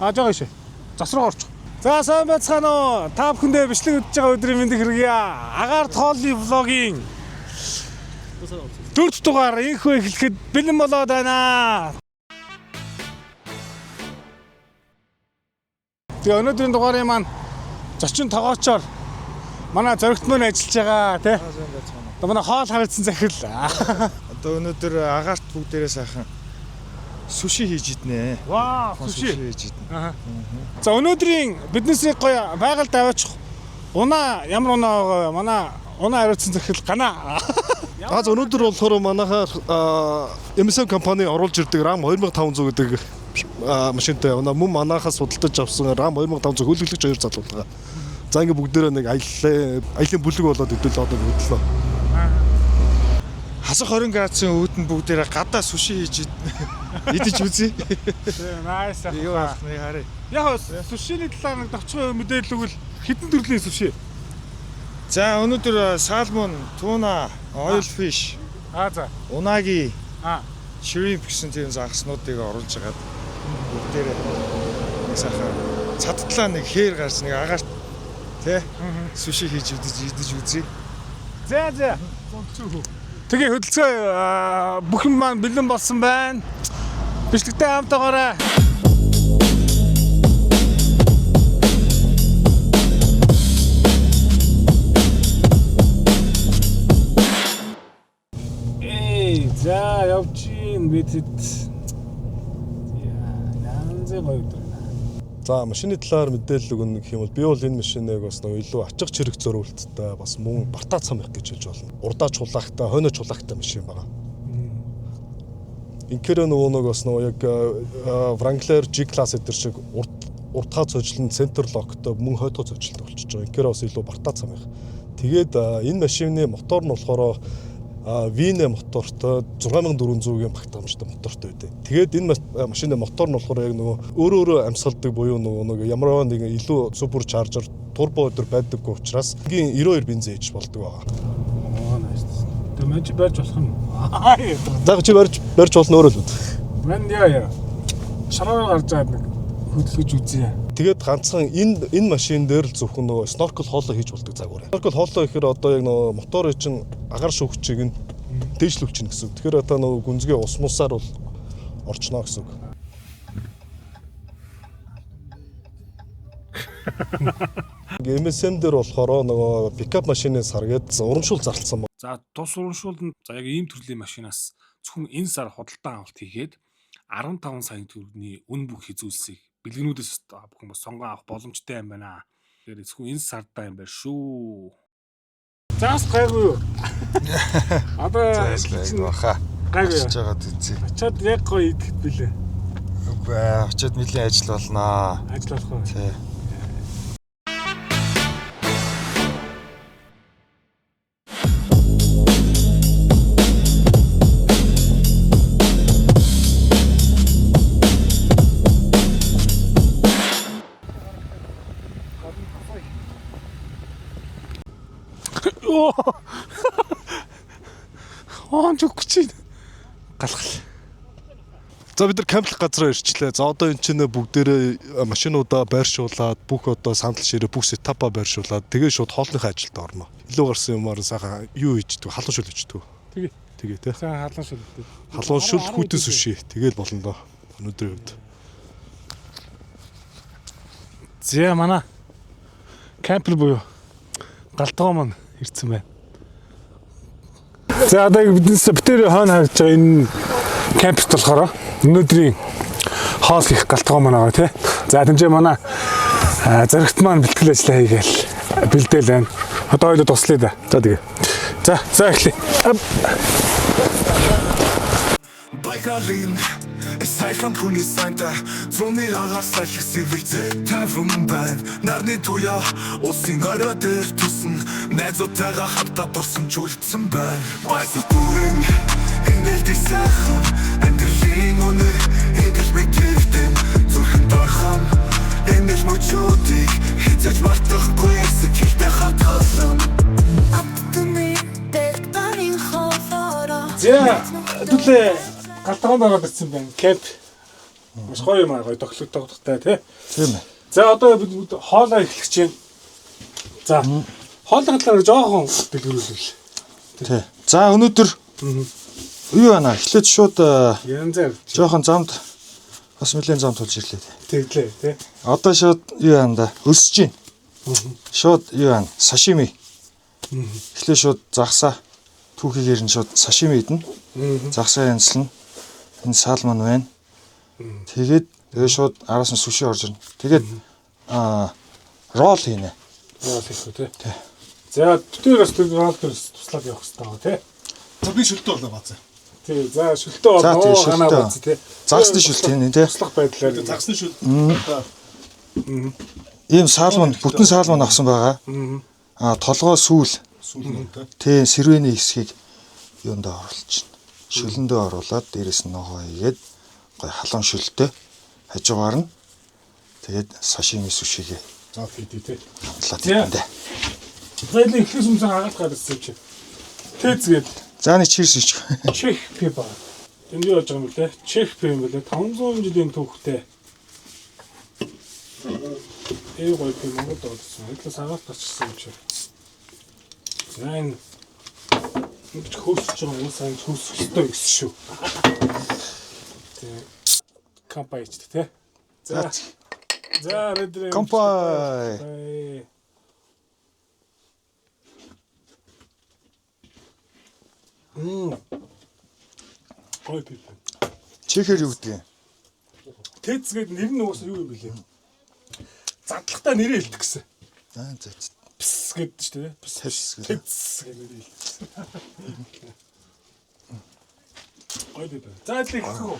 Жоо ишээ. Засруу орч. За сайн байцгаана уу? Та бүхэндээ бичлэг үзэж байгаа өдрийн мэндийг хүргье. Агаар тоолны влогийн 4 дугаар инхүү эхлэхэд бэлэн болоод байна. Тэгээ өнөөдрийн дугаарын маань зочин тогоочоор манай зоригт мөн ажиллаж байгаа тий. Одоо манай хоол харагдсан захирал. Одоо өнөөдөр агаарт бүгдээрээ сайхан суши хийж иднэ. Вау, суши хийж иднэ. За өнөөдрийн биднээс гоё байгальд аваачих. Унаа ямар унаа байгаа вэ? Манай унаа хариуцсан захирал Гана. За өнөөдөр болохоор манайхаар MSM компани оруулж ирдэг RAM 2500 гэдэг машинтай унаа мөн манайхаас судалдаж авсан RAM 2500 хөлөглөгч 2 залуу байгаа. За ингээ бүгдээрээ нэг аялын бүлэг болоод өдөл одоо хөдлөө. Хасах 20 градусын үүдэн бүгдээрээ гадаа суши хийж идэж үзье. Nice. Юу ах нэг харъя. Яг сушины талаар нэг товчхон мэдээлэл өгвөл хэдэн төрлийн суши? За өнөөдөр салмон, туна, oil fish, За. унаги, shrimp гэсэн тийм загаснуудыг оруулж агаад бүгдээрээ нэг сайхан цадтлаа нэг хээр гарч нэг агаарт тий суши хийж идэж үзье. За. Тэгээ хөдөлгөөн бүхэн маань бэлэн болсон байна. Бичлэгтэй хамтаагаарай. За явж ийн бидэд. Янзын гоё өдөр. За машины талаар мэдээлэл өгнө гэх юм бол би бол энэ машиныг бас нэг илүү ачиг чирэг зориулттай бас мөн бартаа цамх гэж хэлж болно. Урдаа чулаахтай, хойноо чулаахтай машин байна. Инкерэ нөгөө нэг бас нөгөө яг Wrangler G-class эдэр шиг уртгаа цожлон центр локтой мөн хойдоо цожлолтой болчихж байгаа. Инкерэ бас илүү бартаа цамх. Тэгээд энэ машины мотор нь болохоор V8 мотортой 6400-ийн багтаамжтай мотортой байдаг. Тэгээд энэ машины мотор нь болохоор яг нөгөө өөрөө амьсгалдаг буюу нөгөө ямар нэгэн илүү супер чаржер турбо өдр байдаггүй учраас ингийн 92 бензин ээж болдог байгаа. Тэгээ мэн чи барьж болох юм. За чи барьж болно өөрөө л үү. Мэн яа. Шараар гарч байгаа нэг хөдөлгөж үзье. Тэгээд ганцхан энэ машин дээр л зөвхөн нөгөө snorkel хоолой хийж болдог загвар. Snorkel хоолой гэхээр одоо яг нөгөө моторын чинь агаар шүүгчийг нь дээшлүүлчихнэ гэсэн үг. Тэгэхээр одоо нөгөө гүнзгий ус мусаар бол орчно гэсэн үг. MSM дээр болохоор нөгөө пикап машины саргээд урамшуул зарласан байна. За тус урамшуулнд за яг ийм төрлийн машинаас зөвхөн энэ сар худалдан авалт хийгээд 15 сая төгрөгийн үн бүх хязүүлсийг бэлгэнүүдээс бүхэн бас сонгон авах боломжтой юм байна. Тэгэхээр зөвхөн энэ сардаа юм байна шүү. Заас гайгүй юу? Одоо баха. гайгүй жагаад үзье. Очоод яг гоё идэхэд билээ. Үгүй очоод нэлийн ажил болноо. Ажил болох уу? Тий. Чүкч галгал. За бид нар камплах газраа ирчлээ. За одоо энэ чинь бүгдээрээ машинуудаа байршуулад бүх одоо сандал ширээ бүх сетапа байршуулад тэгээ шууд хоолныхаа ажилд орно. Илүү гарсан юмар сайхан юу хийждэг, халуун шүл хийждэг. Тэгээ тий. Сайн халуун шүл. Халуун шүл хүүтэн суши тэгээл болно доо. Өнөөдрийн үед. Зэ манай кампер буюу галтгоо маань ирсэн байна. За одоо биднээс битэр хойно харж байгаа энэ камперт болохоор өнөөдрийн хоол хийх галтгоо маань байгаа тий. За тэмцээ манай зоригт маань бэлтгэл ажиллаа хийгээл бэлдээл байна. Одоо хоёул туслая да. За тэгээ. За эхлэе. Байгалин сайхан хүний санта зуны агасаа хэсэгвэцэ таван байна. Нарны туяа усын гараа дээр тусан найзуудтайгаа хамтаа борсон чүлдсэн байна. Байсах бүрэн энэлдэг сайхан энэлийн өнөр эдэл мэдэрдэн зүрхэн дорхон энэл мөчүүдийг хязгаарч мартахгүй сэтгэлтэй хатгалсан. За, түлээ галтгоонд ороод ирсэн байна. Кемп Маш гоё юм аа, гоё тоглохтой тий. Тийм ээ. За одоо бид хоолоо эхлэх чинь. За хоолны талаар жоохон дэлгэрүүлвэл. Тий. За өнөөдөр юу байна? Эхлээд шууд Янзаар жоохон замд бас нэлээд зам тулж ирлээ. тэглээ тий. Одоо шууд юу байна да? Өсөж гин. Шууд юу байна? Сашими. Эхлээд шууд загсаа түүхийгээр нь шууд сашими идэнэ. Загсаа янзлна. Энэ салмон байна. Тэгээд шууд араас нь суши орж ирнэ. Тэгээд рол хийнэ. Рол хийх үү тий. За бүтээрээс рол туслаад явах хэрэгтэй байгаа тий. За би шүлтөө болоо бацаа. Тий. За шүлтөө болоо ганаа бац тий. Загсны шүлт хийнэ тий. Туслах байдлаар Загсны шүлт. Ийм салмон, бүтэн салмон авсан байгаа. Толгой сүүл. Тий, сэрвэний хэсгийг юунд оруулж байна. Шүлэндээ оруулаад дээрэс нь ногоо хийгээд гой халуун шүлттэй хажуугаар нь тэгээд сашими сушигээ за хийдий тий. хамтлаад байна. Тэгэл ихлэс юмсан хагаад гарсан чи. Тэзгээд За нэг чирс ич. Чех пиба. Энд юу болж байгаа юм бэ? Чех пиба юм бэ? 500 жилийн түүхтэй. Гой пиба Монгол дуудсан. Ихлэс хагаад гарчихсан юм чи. За энэ хөөсөж байгаа юм сайн хөөсөх ёстой гэсэн шүү. Тэг кампайч тий. За. За рэдрэ. Компай. Гой пиба. Чехэр юу гэдэг юм? Тэцгээд нэр нь уусаа юу юм бэлээ? Задлахтаа нэрээ хэлдэг гэсэн. За. Пс гэдэг ч тийм. Тэс гэдэг. Тэц гэдэг нэрээ хэлдэг. Гой пиба. За л их хөө.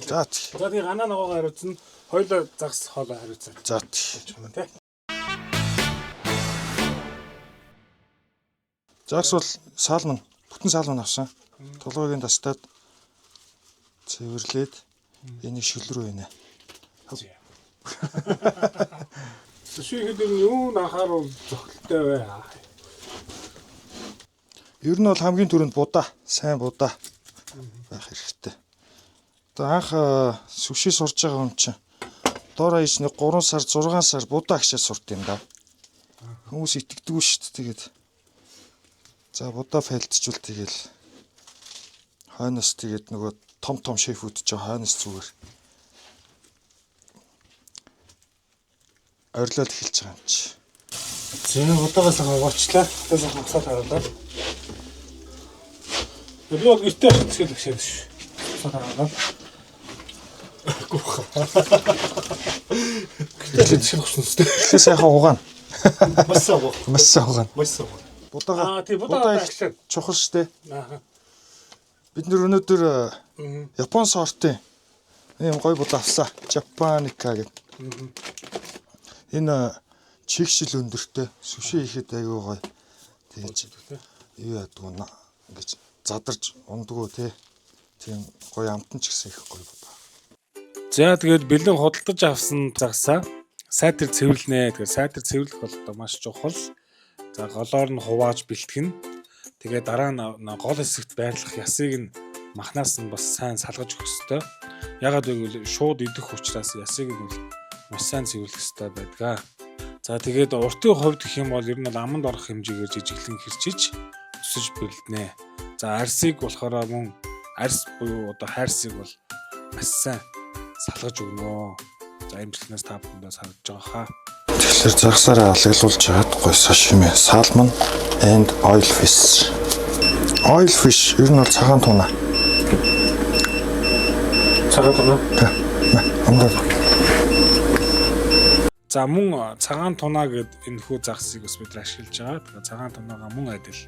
За. За тий ганаа ногоогоо хариуцсан. Хоёлоо загс хоолоо хариуцсан. За. Тий. Загс бол салмон, бүтэн салмон авсан. Толгойг нь тастаад цэвэрлээд энийг шүл рүүийнэ. Суши гэдэг нь юу анхаарал зохилтой бай. Ер нь бол хамгийн түрүүнд будаа, сайн будаа байх хэрэгтэй. Одоо анх суши сурж байгаа юм чинь доороо ич нэг 3 сар, 6 сар будаа агшаа сурт юм да. Хүмүүс итгэдэггүй шүү дээ. Тэгээд за будаа файлтчвал тэгэл хойноос тэгээд нөгөө том шефүүд ч хойноос зүгээр орилоод эхэлж байгаа юм чи. Зэн удаагаас хаваачлаа. Тэгээс хавсаад харуулаа. Би бол гэртээ хэсгэл гшээд ш. Хавсаад харуулаа. Гэртээ хэсгэл гшсэн үстэй. Тэгээ сайхан угаана. Массаа. Массаа. Будаага. Тий будаа ахлаа. Чухал штэ. Аа. Бид нэр өнөөдөр Япон сортын ийм гоё будаа авсан. Japanica гэдэг. Энэ чигшил өндөртэй суши хийхэд аягүй гоё. Тэгэж юу яадаг вэ? Ингэж задарч ундгөө тий. Тийм гоё амтан ч гэсэн их гоё будаа. За тэгээд бэлэн худалдаж авсан загсаа сайтар цэвэрлэнэ. Тэгээд сайтар цэвэрлэх бол одоо маш чухал. За голоор нь хувааж бэлтгэн. Тэгээд дараа нь гол хэсэгт байрлах ясыг нь махнаас нь бас сайн салгаж өгөх ёстой. Ягаад гэвэл шууд идэх учраас ясыг нь бол маш сайн цэвэрлэх ёстой байдаг. За тэгээд уртын хувьд гэх юм бол ер нь аманд орох хэмжээгээр жижиглэн хэрчиж төсөж бэлднэ. За арсыг болохоор мөн арс буюу одоо хайрсыг бол маш сайн салгаж өгнө. За имжлэнээс та бүхэндээ санаж байгаа хаа. Тэгэхээр загсаараа алгалуулж чад гоё сашими, salmon and oil fish. Oil fish ер нь бол цагаан туна. Цагаан туна. Амдаа. За мөн цагаан тунаа гэд энэ хүү загсыг бас бид ашиглаж байгаа. Тэгэхээр цагаан тунаага мөн адил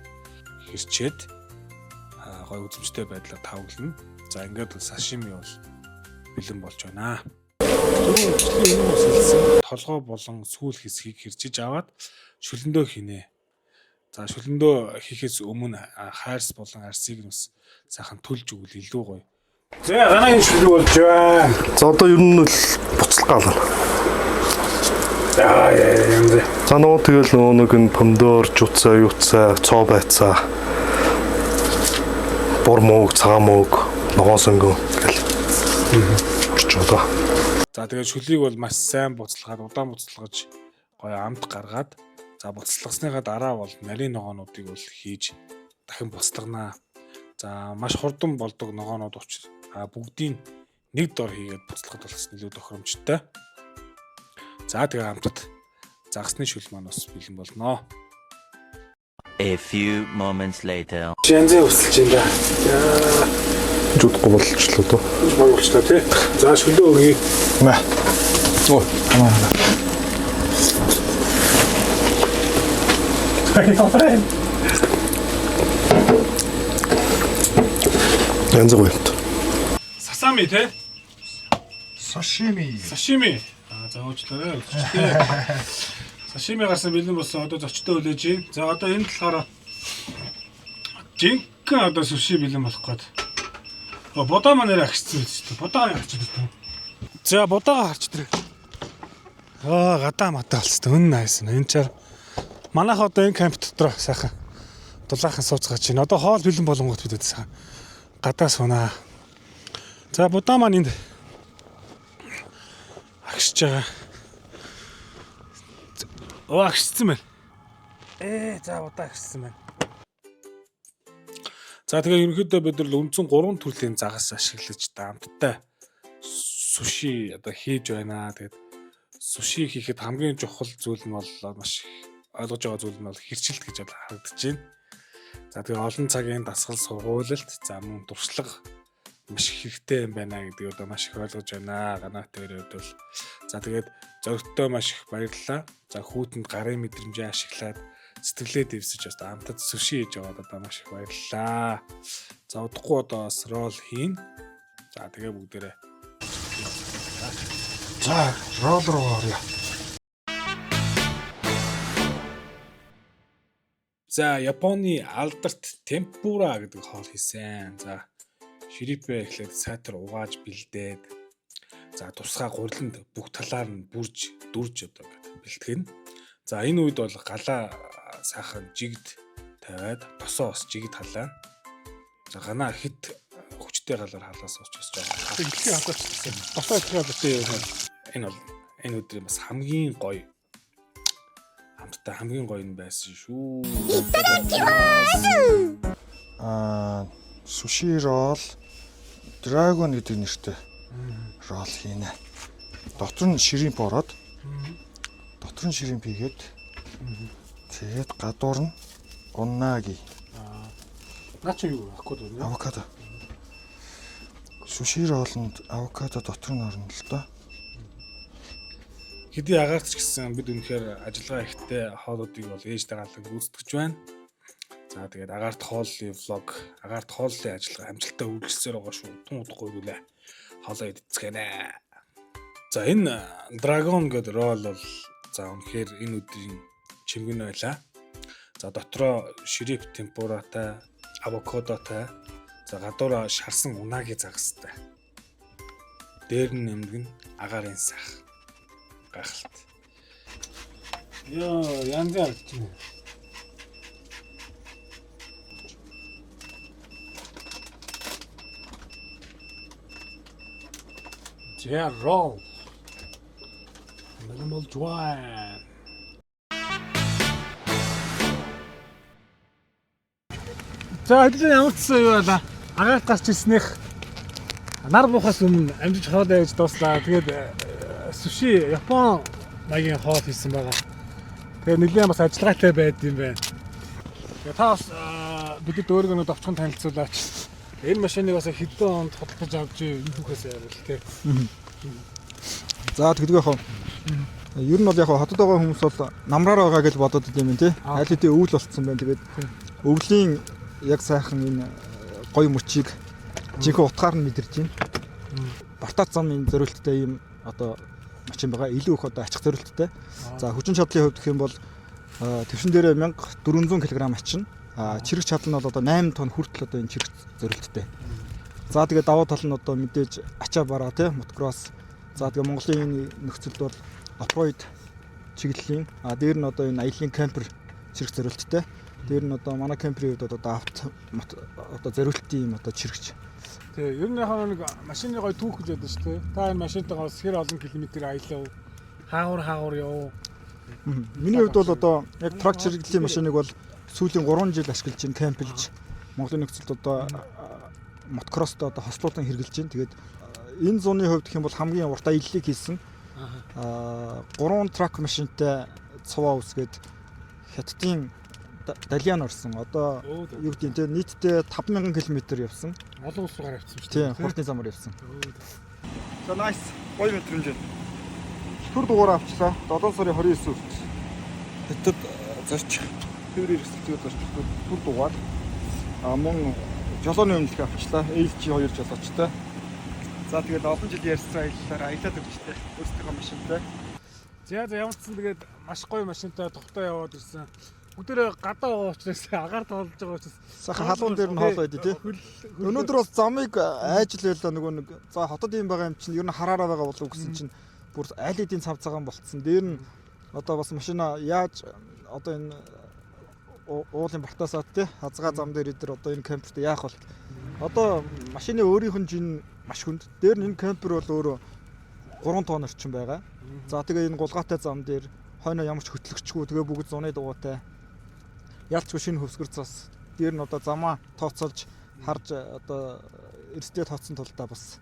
хэрчээд гой үзэмжтэй байдлаар тавглана. За ингээд бол сашими бол бэлэн болж байна. Толгой болон сүүл хэсгийг хэрчиж аваад шүлэндөө хийнэ. За шүлэндөө хийхээс өмнө хайрс болон арсыг нь сайхан төлж өгвөл илүү гоё. За ганагийн шүлэг болж байна. За одоо ер нь л буцалгаа ална. Яа. За нөгөө тэгэл нөгөө нэг н помидор, жуцаа, юуцаа, цоо байцаа. Бор мөөг, цагаан мөөг, ногоон сонгоо гэл. Орж байгаа. За тэгээд шүлийг бол маш сайн буцалгаад удаан буцалгаж гоё амт гаргаад за буцалгасныхаа дараа бол нарийн ногоонуудыг бол хийж дахин буцалгана. За маш хурдан болдог ногоонууд учраас бүгдийг нэг дор хийгээд буцалгахад бол бас илүү тохиромжтой. За тэгээд амтад загсны шүл маань бас бэлэн болно. A few moments later. Янзын өсөлж юм да. Жуудахгүй болчихлоо доо. Болчихлоо тий. За шүлөө өгье. Мэ. Оо, хамаа. Янз бүрт. Сасами тий. Сашими. Сашими. За уучлаарай. Сашими гарсан бэлэн болсон одоо зочтой хүлээж байна. За одоо энэ болохоор жинхэнэ одоо суши бэлэн болох гээд. Бодоо маань нэр агчсан биз дээ. Бодоо гарч ирсэн. За бодоогоо харж ирээ. Гадаа матаа болчихсон. Үнэн найсан. Энэ чар манайх одоо энэ камп дотор сайхан дулаахан сууцгааж байна. Одоо хоол бэлэн болонгот бид сайхан гадаа сунаа. За бодоо маань энд агшиж байгаа. Агшсан байна. За удаа агшсан байна. За тэгээ ерөнхийдөө бид нар үндсэн 3 төрлийн загас ашиглаж амттай суши одоо хийж байна. Тэгээд суши хийхэд хамгийн чухал зүйл нь бол маш ойлгож байгаа зүйл нь бол хэрчилт гэж харагдаж байна. За тэгээ олон цагийн дасгал сургуулилт за мөн туршлага маш хэрэгтэй юм байна гэдгийг одоо маш их ойлгож байна. Ганаатай өрөөд бол за тэгээд зөрөгтэй маш их баярлалаа. За хүүтэнд гарын мэдрэмжээ ашиглаад сэтгэлээ дэвсэж бас амтад суши хийж яваад одоо маш их баярлалаа. За удахгүй одоо бас рол хийн. За тэгээ бүгдээрээ За, рол руу орё. за Японы алдарт темпура гэдэг хоол хийсэн. За ширипэ эхлээд сайтар угааж бэлдээд за тусгай гуриланд бүх талаар нь дүрж одоо ингээд бэлтгэн. За энэ үед бол галаа сайхан жигд тавиад тосоо бас жигд халаа. За ганаа хит хүчтэй галаар халаас уучсаж байгаа. Ихний халаачсан. Тосоо ихний халаатай энэ бол энэ өдрийн бас хамгийн гоё амттай хамгийн гоё нь байсан шүү. Суши рол Dragon гэдэг нэртэй рол хийнэ. Дотор нь ширимп ороод дотор нь ширимп хийгээд тэгээд гадуур нь унаги. Наа чи юу авокадо вэ? Авокадо. Суши ролонд авокадо дотор нь орно л доо. Хэдий агаарч гэсэн бид үнэхээр ажиллагаа ихтэй хоолуудыг бол ээж дагаалаг гүйцэтгэж байна. За тэгээд агаарт хооллын влог, агаарт хооллын ажиллагаа амжилттай үргэлжлэсээр байгаа шүү. Тун удахгүй үлээ. Хоолоо идцгэнэ. За энэ Dragon гэдэг рол бол за үнэхээр энэ өдрийн чимгэн байлаа. За дотроо ширип темпуратай, авокадотай, за гадуураа шарсан унаги загастай. Дээр нь нэмгэн агаарын сах. Гахалт. Яа, янз ярч юм. Yeah, roll. Minimal join. За хэдэн ямар ч юм юу байна. Агаарт гарч ирснийх нар буухаас өмнө амжиж хоол явж дууслаа. Тэгээд суши Япон маягийн хоол хийсэн байгаа. Тэгээд нэлээд бас ажиллагаатай байд юм байна. Тэгээд та бас бидэд өөрийгөө товчхон танилцуулаач. Энэ машиныг бас хэдэн онд хөдөлж авч энэ бүхээс ярил тээ. За тэгдэг яах вэ? Ер нь бол яг хотод байгаа хүмүүс бол намраар байгаа гэж бодоод идэв юм тий. Аль хэдийн өвөл болцсон байна. Тэгээд өвлийн яг сайхан энэ гоё мөчийг жинхэнэ утгаар нь мэдэрч байна. Бартац замын зориулттай ийм одоо мачин байгаа. Илүү их одоо ачих зориулттай. За хүчин чадлын хувьд гэх юм бол твшин дээр 1400 кг ачин. Чирэг чадал нь бол одоо 8 тонн хүртэл одоо энэ чирэг зориулттай. За тэгээд давуу тал нь одоо мэдээж ачаа бараа тий мотокросс. За тэгээд Монголын энэ нөхцөлд бол оффроуд чиглэлийн дээр нь одоо энэ аялын кемпер чирэг зориулттай. Дээр нь одоо манай кемперийн хувьд одоо авто одоо зориултын юм одоо чирэгч Тий, ер нь яг нэг машины гой түүх гэж байдаг шүү дээ. Та энэ машинтайгаа бас хэр олон километр аялав. Хаагур яв. Миний хувьд бол одоо яг трак чирэгдлийн машиныг бол сүүлийн 3 жил ашиглаж байна, кемпэлж. Монголын нөхцөлд одоо мотокросстой одоо хослуулан хэрглэж байна. Тэгээд энэ зууны хувьд гэх юм бол хамгийн урт аяллыг хийсэн. 3 трак машинтай цуваа үсгээд Хятадын Далиан орсон. Одоо юу гэдэг нь те нийтдээ 5000 км явсан. Олон улс руугаар явсан шүү Тийм, дээ. хурдны замаар явсан. За nice. Гоё мэдрэмж байна. Түр дугаар авчлаа. 7 сарын 29 үрт. Хятад зорч феврэр эсэлтээр зорч түр дугаар. Мөн жолооны өмнөлт авчлаа. LG 2 жолоочтой. За тэгээд олон жил ярьсан аялаад өгчтэй. Өөрсдөө машинтай. За ямар ч сан тэгээд маш гоё машинтай тогтоо яваад ирсэн. Бүгдээрээ гадаа байгаа учраас агаар тоолж байгаа учраас Сахан халуун дээр нь хоол байдаг тий. Өнөөдөр бас замыг айжлуулаа нөгөө нэг за хотод юм байгаа юм чинь ер нь хараараа байгаа болов гэсэн чинь бүр аль хэдийн цав цагаан болцсон. Дээр нь одоо бас машина яаж одоо энэ уулын бартаасаа тий хазгаа зам дээр идэр одоо энэ кемперт яах бол одоо машины өөрийнх нь жин маш хүнд. Дээр нь энэ кемпер бол өөрөө 3 тонн орчим байгаа. За тэгээ энэ гулгаатай зам дээр хойно ямар ч хөтлөгчгүй тэгээ бүгд зуны дугуйтай ялчгүй шинэ хөвсгөр цас дээр нь одоо замаа тооцоолж харж одоо эрсдээ тооцсон тулдаа бас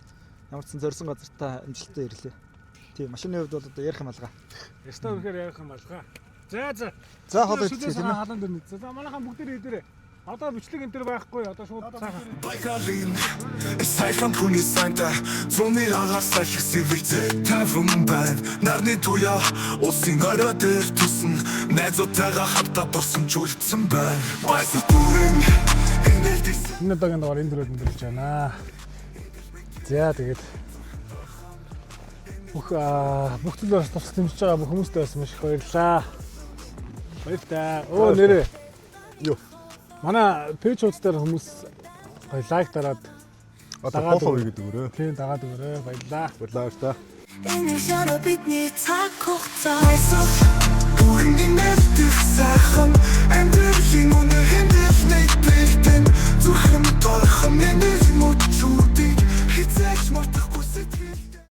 ямар ч зорьсон газартаа амжилттай ирлээ. Тийм машины хувьд бол одоо ярих юм алгаа. Ястаа үнэхээр ярих юм алгаа. За. За хоол идэх тийм тийм ээ. халуун дээр нийцээ. За манайхан бүгдээрээ идэрээ. Одоо бичлэг энэ төр байхгүй. Одоо шууд цаахан. Байгалийн сайхан хүний санта зуны агаарсаа хэсэвэлзээ таван байна. Нарны туяа улсын орой дээр тусан найзуудтайгаа хамтаа дурсан чүлдсэн байна. Байсан бүрэн Энэ удаагийн дугаар энэ төрөд өндөрлөж байна. За тэгээд бүх зүйлээс тусалж дэмжиж байгаа бүх хүмүүстээ бас маш их баярлалаа. Баярлалаа. Оо нэрээ. Юу? Манай пэйж хуудас дээр хүмүүс гоё лайк дараад Одоо фоллоу хийгээд өгөөрэй. тийм дагаад өгөөрэй. Баярлалаа. Баярлалаа. Энэ шараа бидний цаг хугацаа Бүрэн нэмэлтэх сайхан амьдрал